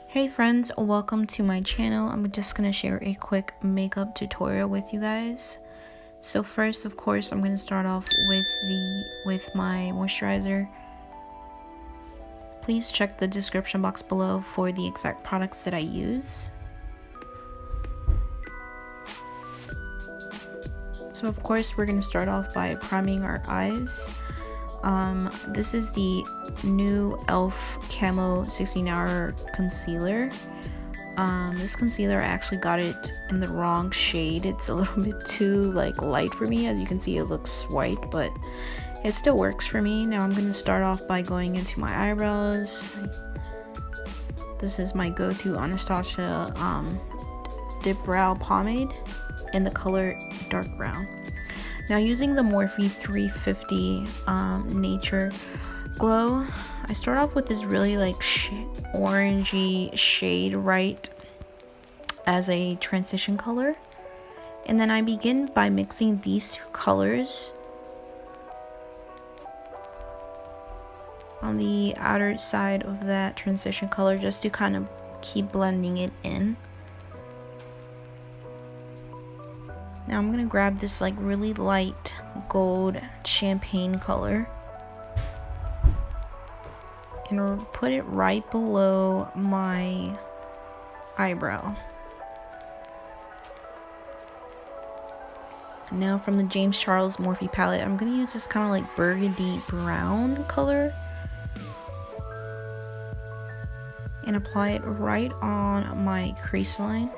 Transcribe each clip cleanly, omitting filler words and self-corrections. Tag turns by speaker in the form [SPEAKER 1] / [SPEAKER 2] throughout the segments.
[SPEAKER 1] Hey friends, welcome to my channel. I'm just gonna share a quick makeup tutorial with you guys. So first, of course, I'm gonna start off with my moisturizer. Please check the description box below for the exact products that I use. So of course, we're gonna start off by priming our eyes. This is the new e.l.f. Camo 16-hour concealer. This concealer, I actually got it in the wrong shade. It's a little bit too light for me. As you can see, it looks white, but it still works for me. Now I'm going to start off by going into my eyebrows. This is my go-to Anastasia dipbrow pomade in the color dark brown. Now using the Morphe 350 Nature Glow, I start off with this really orangey shade right as a transition color, and then I begin by mixing these two colors on the outer side of that transition color just to kind of keep blending it in. Now I'm gonna grab this really light gold champagne color and put it right below my eyebrow. Now from the James Charles Morphe palette, I'm gonna use this kind of burgundy brown color and apply it right on my crease line.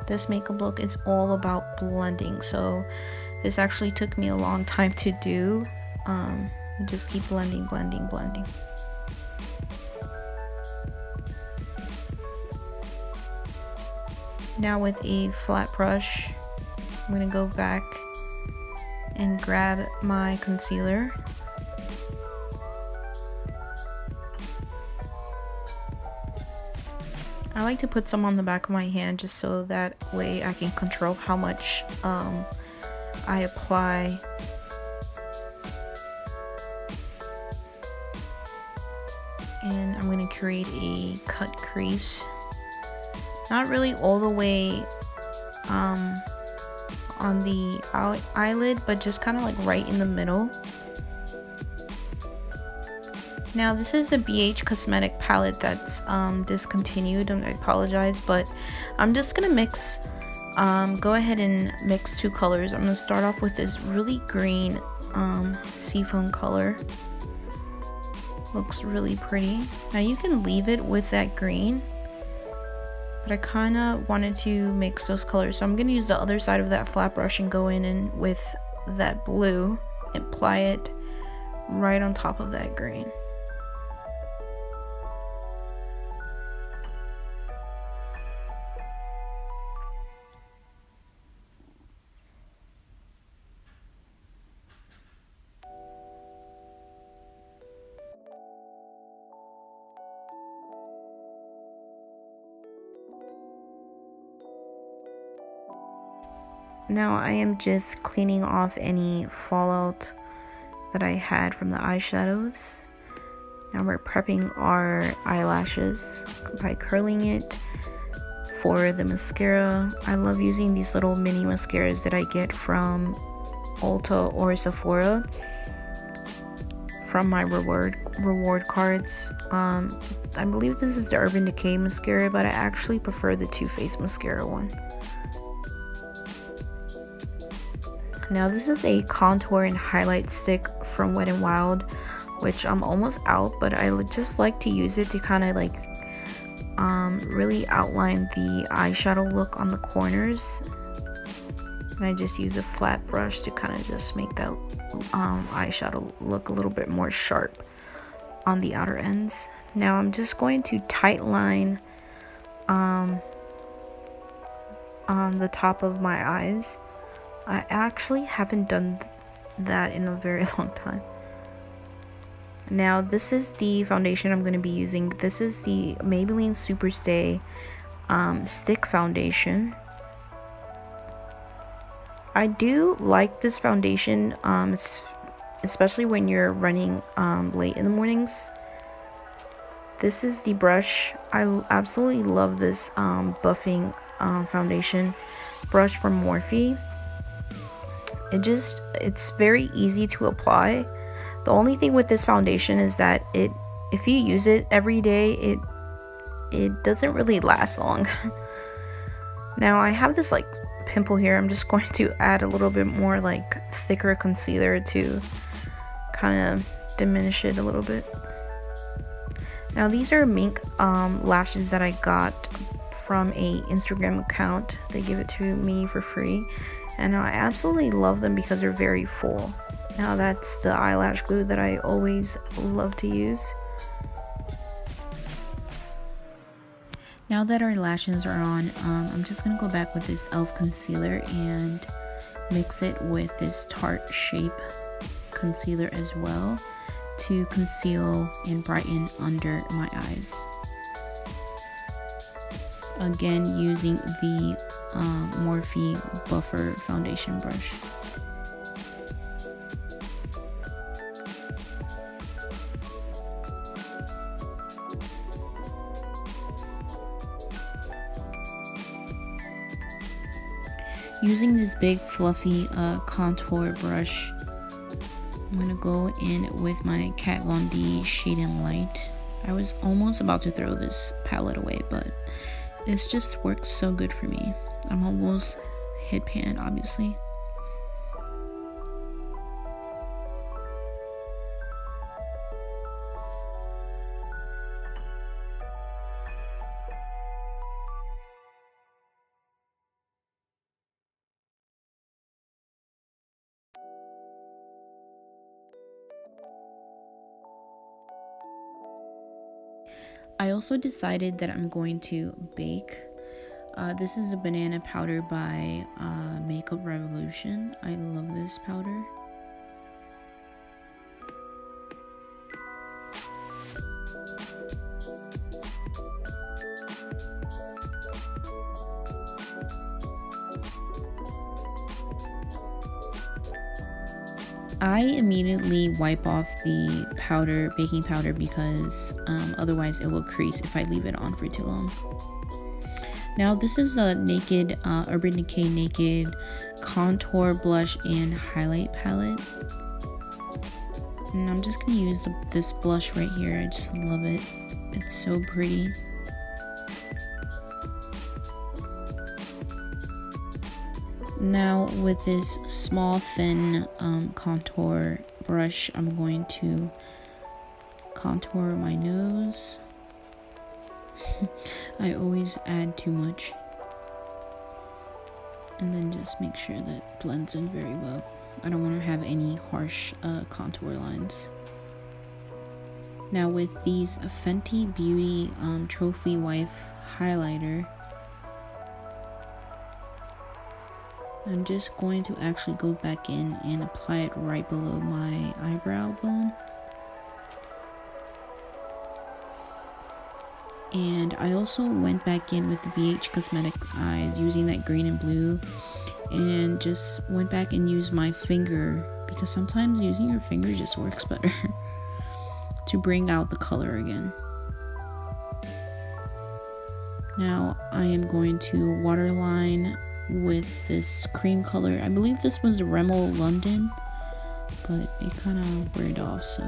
[SPEAKER 1] This makeup look is all about blending, so this actually took me a long time to do. Just keep blending. Now with a flat brush, I'm gonna go back and grab my concealer. I like to put some on the back of my hand just so that way I can control how much I apply. And I'm going to create a cut crease. Not really all the way on the eyelid, but just kind of right in the middle. Now this is a BH Cosmetic palette that's discontinued, and I apologize, but I'm just gonna mix, go ahead and mix two colors. I'm gonna start off with this really green seafoam color. Looks really pretty. Now you can leave it with that green, but I kind of wanted to mix those colors, so I'm gonna use the other side of that flat brush and go in and with that blue and apply it right on top of that green. Now I am just cleaning off any fallout that I had from the eyeshadows. Now we're prepping our eyelashes by curling it. For the mascara, I love using these little mini mascaras that I get from Ulta or Sephora from my reward cards. I believe this is the Urban Decay mascara, but I actually prefer the Too Faced mascara one. Now this is a contour and highlight stick from Wet n Wild, which I'm almost out, but I would just like to use it to kind of really outline the eyeshadow look on the corners. And I just use a flat brush to kind of just make that eyeshadow look a little bit more sharp on the outer ends. Now I'm just going to tight line on the top of my eyes. I actually haven't done that in a very long time. Now this is the foundation I'm going to be using. This is the Maybelline SuperStay Stick Foundation. I do like this foundation. It's especially when you're running late in the mornings. This is the brush. I absolutely love this buffing foundation brush from Morphe. It's very easy to apply. The only thing with this foundation is that if you use it every day, it doesn't really last long. Now I have this like pimple here. I'm just going to add a little bit more like thicker concealer to kind of diminish it a little bit. Now these are mink lashes that I got from a Instagram account. They give it to me for free, and I absolutely love them because they're very full. Now that's the eyelash glue that I always love to use. Now that our lashes are on, I'm just gonna go back with this e.l.f. concealer and mix it with this Tarte Shape concealer as well to conceal and brighten under my eyes. Again, using the Morphe Buffer Foundation brush. Using this big fluffy contour brush, I'm gonna go in with my Kat Von D Shade and Light. I was almost about to throw this palette away, but it's just worked so good for me. I'm almost hit pan, obviously. I also decided that I'm going to bake. This is a banana powder by Makeup Revolution. I love this powder. I immediately wipe off the baking powder, because otherwise it will crease if I leave it on for too long. Now this is a Naked Urban Decay Naked Contour Blush and Highlight Palette. And I'm just gonna use this blush right here. I just love it. It's so pretty. Now with this small thin contour brush, I'm going to contour my nose. I always add too much, and then just make sure that blends in very well. I don't want to have any harsh contour lines. Now with these Fenty Beauty Trophy Wife highlighter, I'm just going to actually go back in and apply it right below my eyebrow bone. And I also went back in with the BH Cosmetic eyes using that green and blue, and just went back and used my finger, because sometimes using your finger just works better to bring out the color again. Now I am going to waterline with this cream color. I believe this was Rimmel London, but it kind of wore it off, so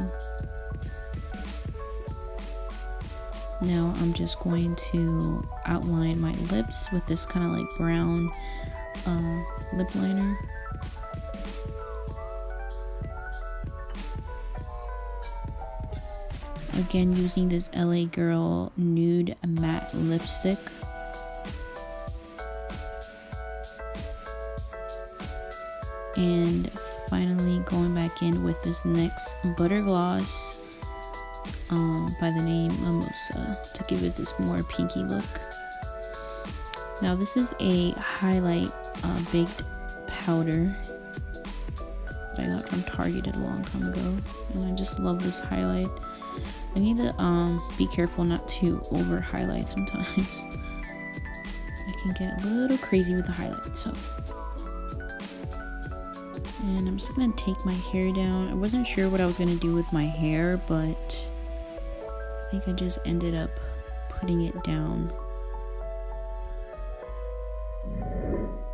[SPEAKER 1] now I'm just going to outline my lips with this kind of like brown lip liner. Again, using this LA Girl Nude Matte Lipstick. And finally going back in with this next buttergloss by the name Mimosa to give it this more pinky look. Now this is a highlight baked powder that I got from Target a long time ago, and I just love this highlight. I need to be careful not to over highlight sometimes. I can get a little crazy with the highlight, so And I'm just gonna take my hair down. I wasn't sure what I was gonna do with my hair, but I think I just ended up putting it down.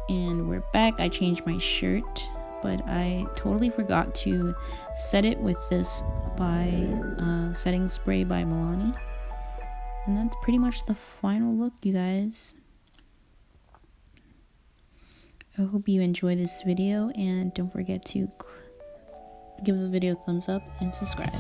[SPEAKER 1] And we're back. I changed my shirt, but I totally forgot to set it with this setting spray by Milani. And that's pretty much the final look, you guys. I hope you enjoy this video, and don't forget to give the video a thumbs up and subscribe.